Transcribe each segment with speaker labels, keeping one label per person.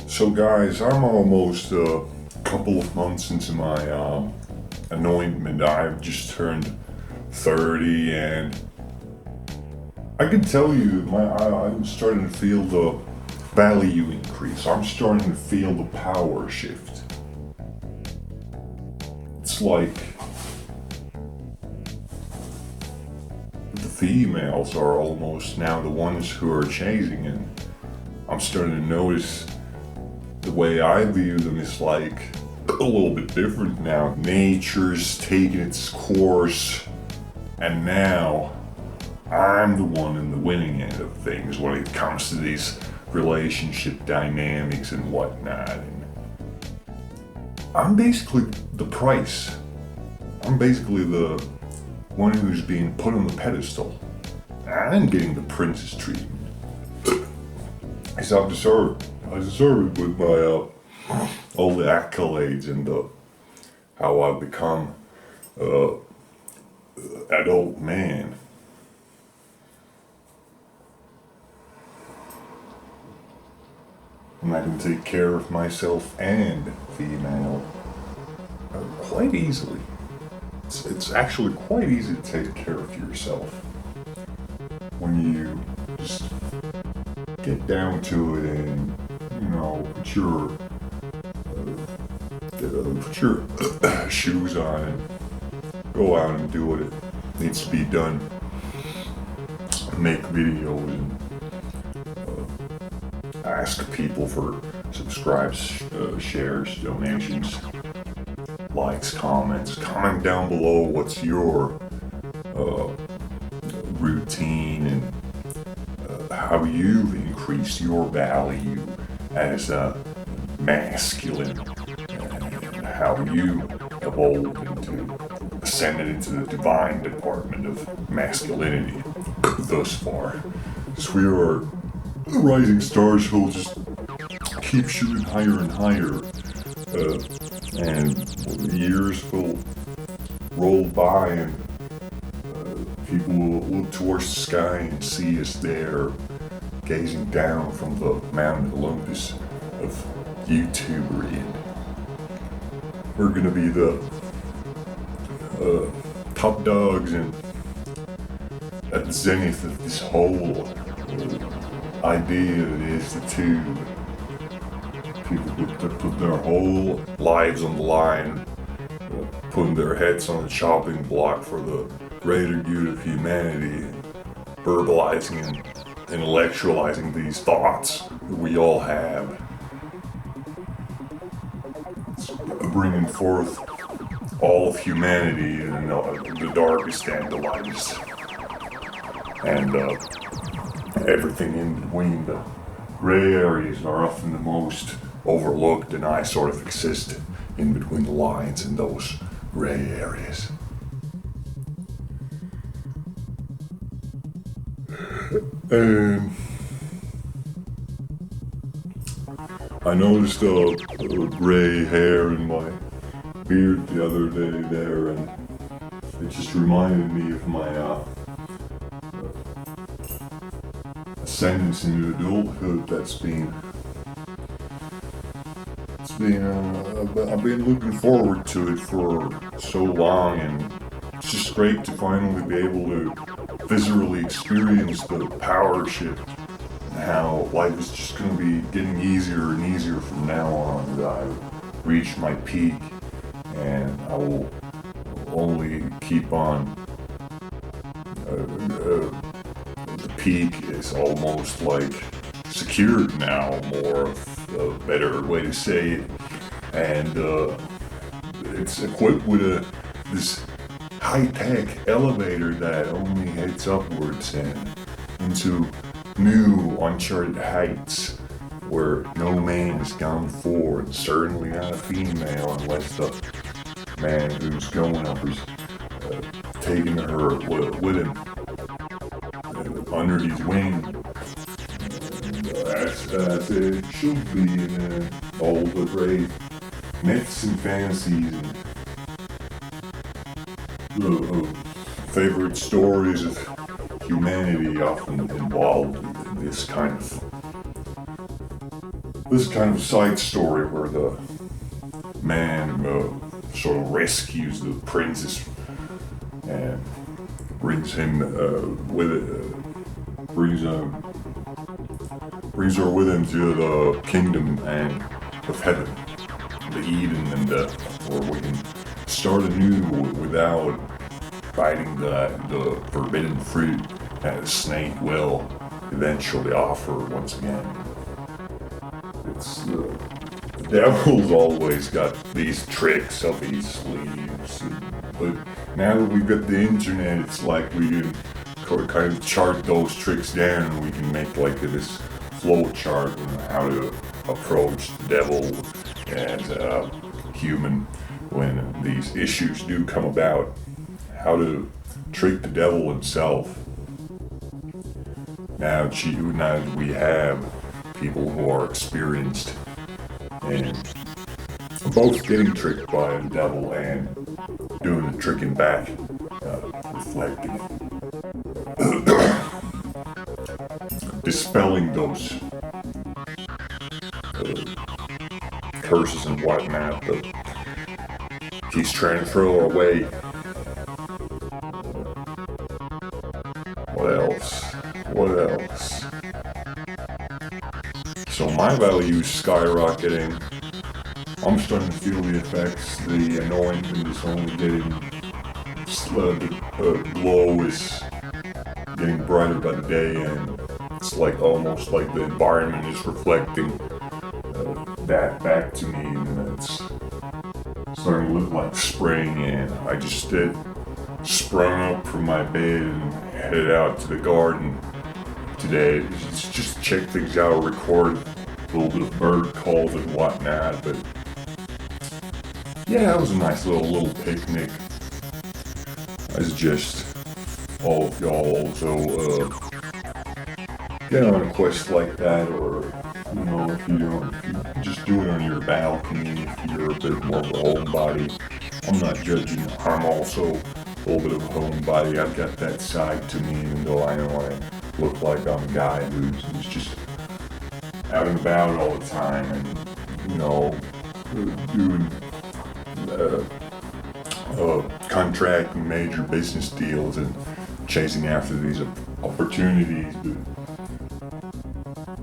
Speaker 1: So guys, I'm almost a couple of months into my anointment. I've just turned 30 and I can tell you I'm starting to feel the value increase. I'm starting to feel the power shift. It's like the females are almost now the ones who are chasing, and I'm starting to notice the way I view them is like a little bit different now. Nature's taken its course, and now I'm the one in the winning end of things when it comes to these relationship dynamics and whatnot. And I'm basically the price. I'm basically the one who's being put on the pedestal. I'm getting the princess treatment. I deserve it with my all the accolades and how I've become adult man. And I can take care of myself and female quite easily. It's actually quite easy to take care of yourself when you just get down to it and, put your shoes on and go out and do what it needs to be done. Make videos and ask people for subscribes, shares, donations, likes, comments. Comment down below what's your routine and how you've increased your value as a masculine, and how you evolved into, ascended into the divine department of masculinity thus far. Because we are the rising stars who'll just keep shooting higher and higher, and years will roll by and people will look towards the sky and see us there, gazing down from the Mount Olympus of YouTube'RE. And we're gonna be the top dogs and at the zenith of this whole idea that is the tube. People put their whole lives on the line, putting their heads on the chopping block for the greater good of humanity, verbalizing and intellectualizing these thoughts that we all have. It's bringing forth all of humanity in the darkest and the lightest, and everything in between. The gray areas are often the most overlooked, and I sort of exist in between the lines in those gray areas. And I noticed a gray hair in my beard the other day there, and it just reminded me of my ascendance into adulthood. I've been looking forward to it for so long, and it's just great to finally be able to viscerally experience the power shift and how life is just going to be getting easier and easier from now on. That I've reached my peak, and I will only keep on. The peak is almost like secured now, more of a better way to say it, and it's equipped with this high-tech elevator that only heads upwards and into new uncharted heights where no man has gone before, and certainly not a female unless the man who's going up is taking her with him under his wing, as it should be in all the great myths and fantasies and favorite stories of humanity often involved in this kind of This is kind of a side story where the man sort of rescues the princess and brings him brings her with him to the kingdom and of heaven, the Eden, and where we can start anew without biting the forbidden fruit that the snake will eventually offer once again. It's the devil's always got these tricks up his sleeves, but now that we've got the internet, it's like we can kind of chart those tricks down, and we can make like this flow chart on how to approach the devil as a human when these issues do come about, how to trick the devil himself. Now that we have people who are experienced in both getting tricked by the devil and doing the tricking back, reflecting, dispelling those curses and whatnot that he's trying to throw away. What else? So my value's skyrocketing. I'm starting to feel the effects. The anointing is only getting the glow is getting brighter by the day, and it's like almost like the environment is reflecting that back to me, and it's starting to look like spring. And I just sprung up from my bed and headed out to the garden today. Just check things out, record a little bit of bird calls and whatnot. But yeah, it was a nice little picnic. I suggest all of y'all also get on a quest like that, or if you don't, just do it on your balcony if you're a bit more of a homebody. I'm not judging. I'm also a little bit of a homebody. I've got that side to me, even though I know I look like I'm a guy who's just out and about all the time, and doing contracting major business deals and chasing after these opportunities.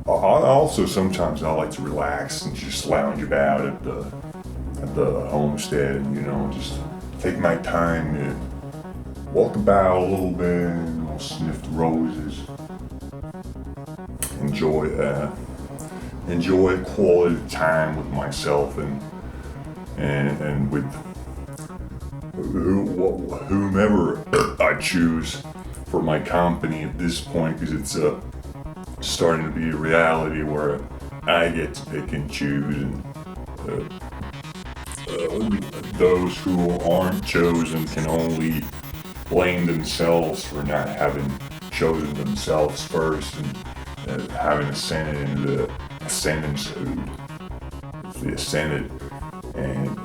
Speaker 1: But also sometimes I like to relax and just lounge about at the homestead, and just take my time to walk about a little bit, sniff the roses, enjoy quality time with myself and with whomever I choose for my company at this point, because it's starting to be a reality where I get to pick and choose, and those who aren't chosen can only blame themselves for not having chosen themselves first and having ascended into the Ascendance, the Ascended, and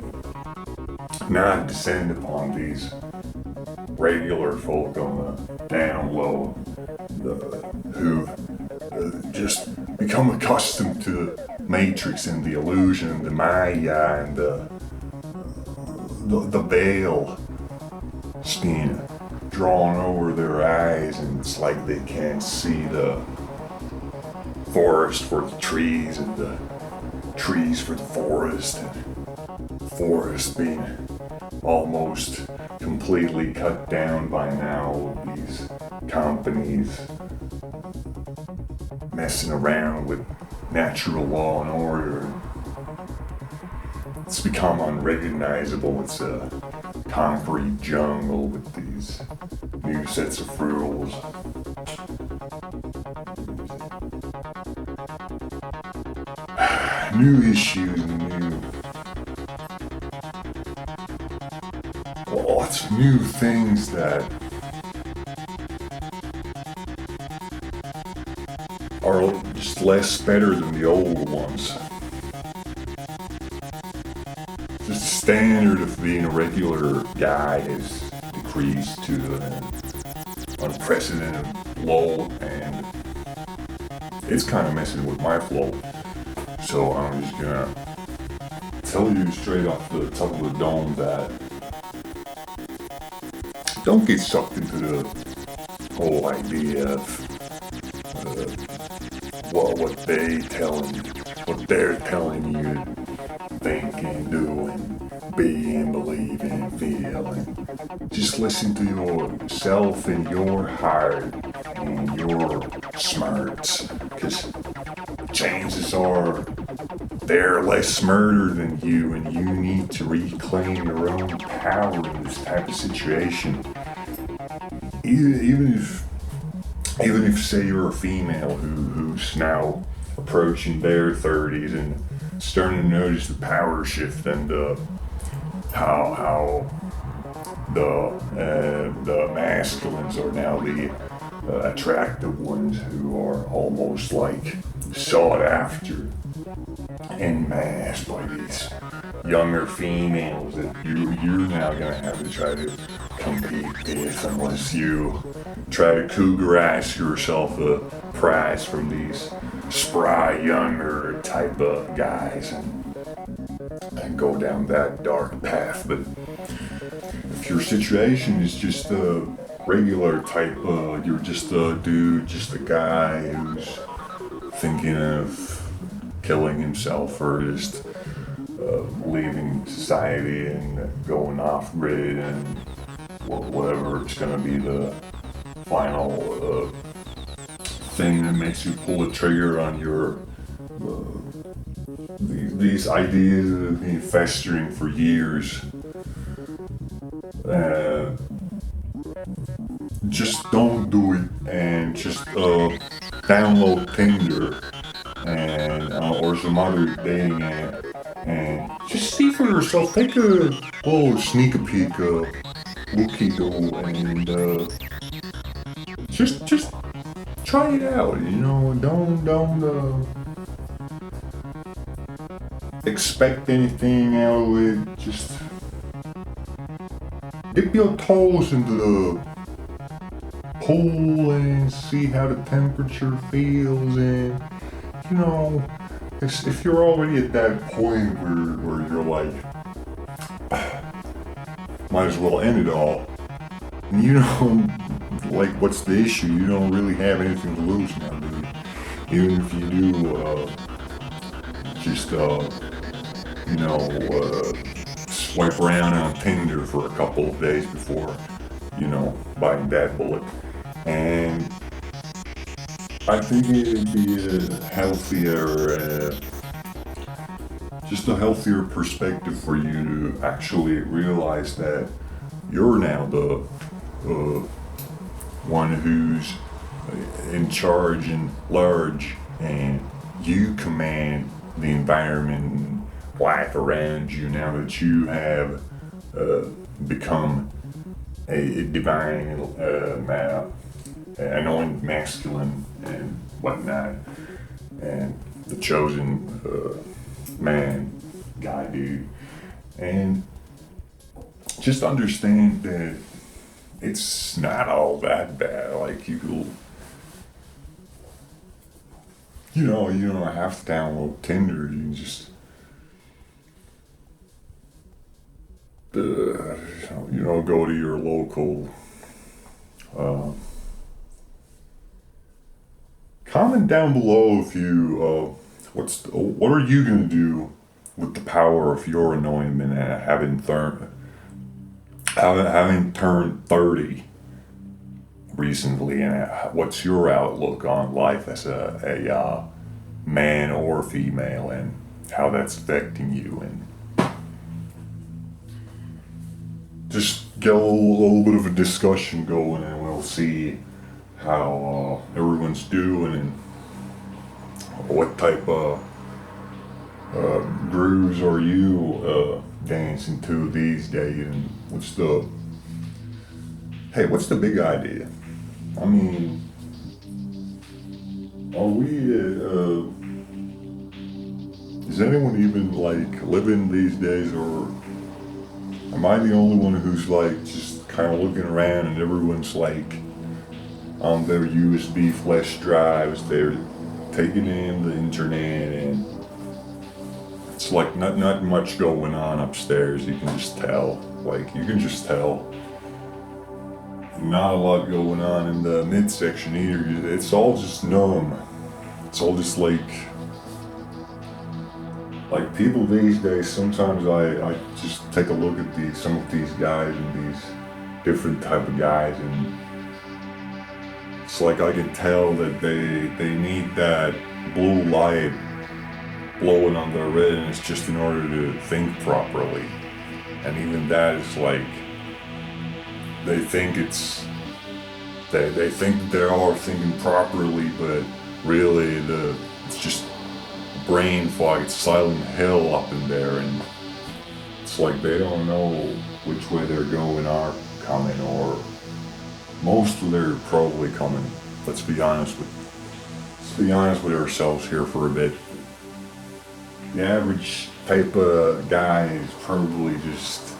Speaker 1: not descend upon these regular folk on the down low, who've just become accustomed to the matrix and the illusion, the Maya, and the veil being drawn over their eyes, and it's like they can't see the forest for the trees and the trees for the forest, and the forest being almost completely cut down by now. These companies messing around with natural law and order. It's become unrecognizable. It's a concrete jungle with these new sets of rules. New issues, lots of new things that are just less better than the old ones. Just the standard of being a regular guy has decreased to an unprecedented low, and it's kind of messing with my flow. So I'm just gonna tell you straight off the top of the dome that don't get sucked into the whole idea of what they're telling you, thinking, doing, being, believing, feeling. Just listen to yourself and your heart and your smarts, because chances are they're less murder than you, and you need to reclaim your own power in this type of situation. Even if say you're a female who's now approaching their 30s and starting to notice the power shift and how the masculines are now the attractive ones who are almost like sought after en masse by these younger females that you're now gonna have to try to compete with, unless you try to cougarize yourself a prize from these spry younger type of guys and go down that dark path. But if your situation is just a regular type of, you're just a dude, just a guy who's thinking of killing himself or just leaving society and going off grid and whatever, it's going to be the final thing that makes you pull the trigger on your these ideas that have been festering for years. Just don't do it, and just download Tinder and or some other dating app and just see for yourself. Take a little sneak peek, looky-do, and just try it out. You know, don't expect anything out of it. Just dip your toes into the pool and see how the temperature feels, and you know, if you're already at that point where you're like, might as well end it all, and you know, like, what's the issue? You don't really have anything to lose now, dude. Even if you do just you know, swipe around on Tinder for a couple of days before, you know, biting that bullet. And I think it'd be a healthier, just a healthier perspective for you to actually realize that you're now the one who's in charge and large, and you command the environment and life around you now that you have become a divine anointed masculine and whatnot, and the chosen man, guy, dude. And just understand that it's not all that bad. Like, you know, you don't have to download Tinder. You can just you know, go to your local comment down below if you what are you gonna do with the power of your anointment, having turned 30 recently, and what's your outlook on life as a man or female, and how that's affecting you, and just get a little bit of a discussion going, and we'll see how everyone's doing and what type of grooves are you dancing to these days, and what's the big idea? I mean, are we is anyone even like living these days, or am I the only one who's like just kind of looking around and everyone's like on their USB flash drives, they're taking in the internet and It's like not much going on upstairs. You can just tell. Like, you can just tell. Not a lot going on in the midsection either. It's all just numb. It's all just like people these days. Sometimes I just take a look at some of these guys and these different type of guys, and it's like I can tell that they need that blue light blowing on their retinas just in order to think properly. And even that is like, they think they think they are thinking properly, but really it's just brain fog. It's silent hell up in there, and it's like they don't know which way they're going or coming, or most of they're probably coming. Let's be honest with ourselves here for a bit. The average type of guy is probably just,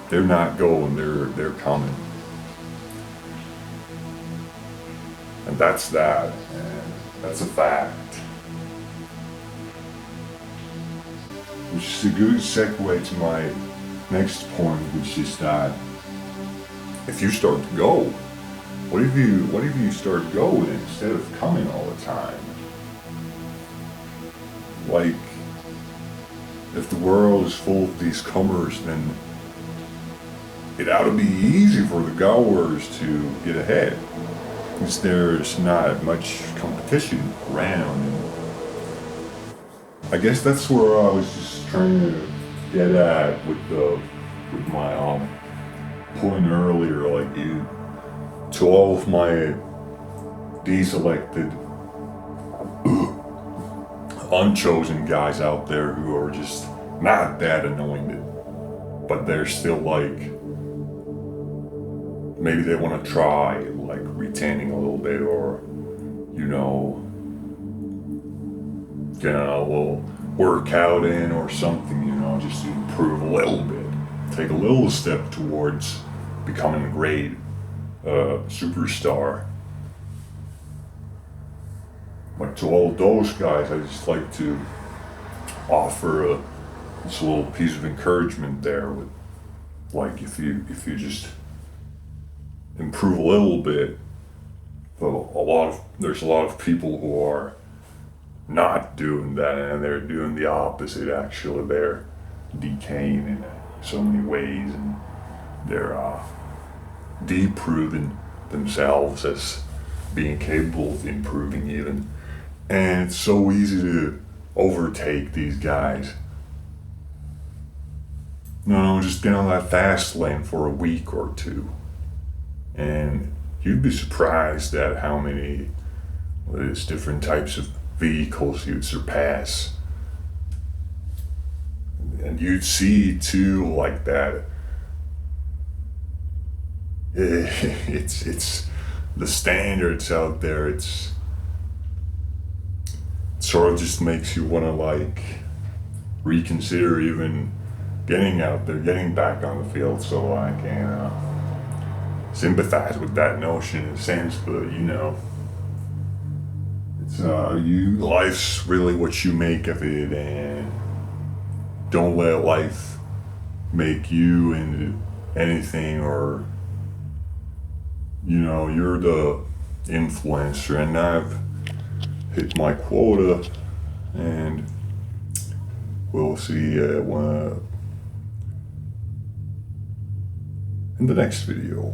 Speaker 1: they're not going, they're coming. And that's that, and that's a fact. Which is a good segue to my next point, which is that if you start to go, what if you start going instead of coming all the time? Like, if the world is full of these comers, then it ought to be easy for the goers to get ahead, because there's not much competition around. And I guess that's where I was just trying to get at with my point earlier, like, to all of my deselected, unchosen guys out there who are just not that anointed, but they're still like, maybe they want to try like retaining a little bit, or getting a little workout in or something, just to improve a little bit, take a little step towards becoming a great superstar. Like, to all those guys, I just like to offer this little piece of encouragement there with, like, if you just improve a little bit, there's a lot of people who are not doing that, and they're doing the opposite. Actually, they're decaying in so many ways, and they're deproving themselves as being capable of improving even. And it's so easy to overtake these guys. Just get on that fast lane for a week or two, and you'd be surprised at how many of these different types of vehicles you'd surpass. And you'd see too, like, that it's the standards out there. It sort of just makes you want to, like, reconsider even getting out there, getting back on the field, so I can sympathize with that notion in a sense. But it's life's really what you make of it, and don't let life make you into anything, or you're the influencer. And I've hit my quota, and we'll see in the next video.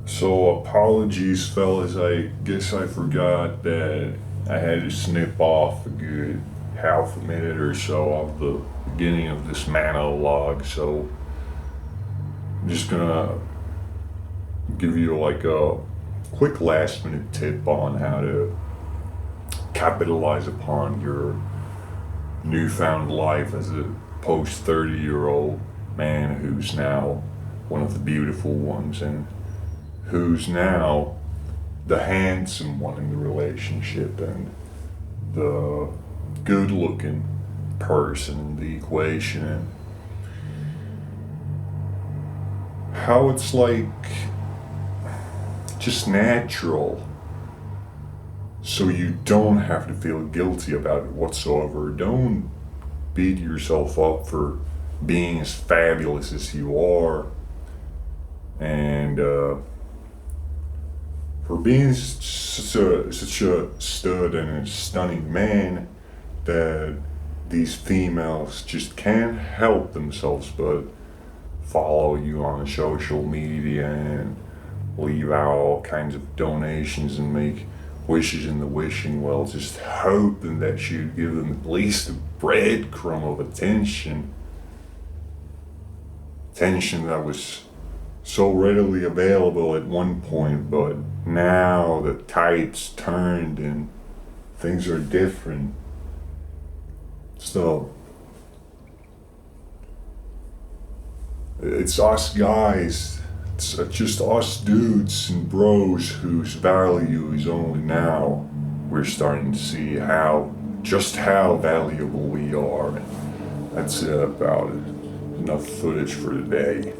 Speaker 1: So apologies, fellas. I guess I forgot that I had to snip off a good half a minute or so of the beginning of this monologue. So I'm just gonna give you like a quick last minute tip on how to capitalize upon your newfound life as a post 30-year-old man who's now one of the beautiful ones, and who's now the handsome one in the relationship, and the good looking person in the equation, and how it's like just natural so you don't have to feel guilty about it whatsoever. Don't beat yourself up for being as fabulous as you are, and for being such a stud and a stunning man that these females just can't help themselves but follow you on social media and leave out all kinds of donations and make wishes in the wishing well, just hoping that you'd give them at least a breadcrumb of attention. Attention that was so readily available at one point, but now the tide's turned and things are different. So, it's us guys, it's just us dudes and bros whose value is only now we're starting to see just how valuable we are. And that's it about it. Enough footage for today.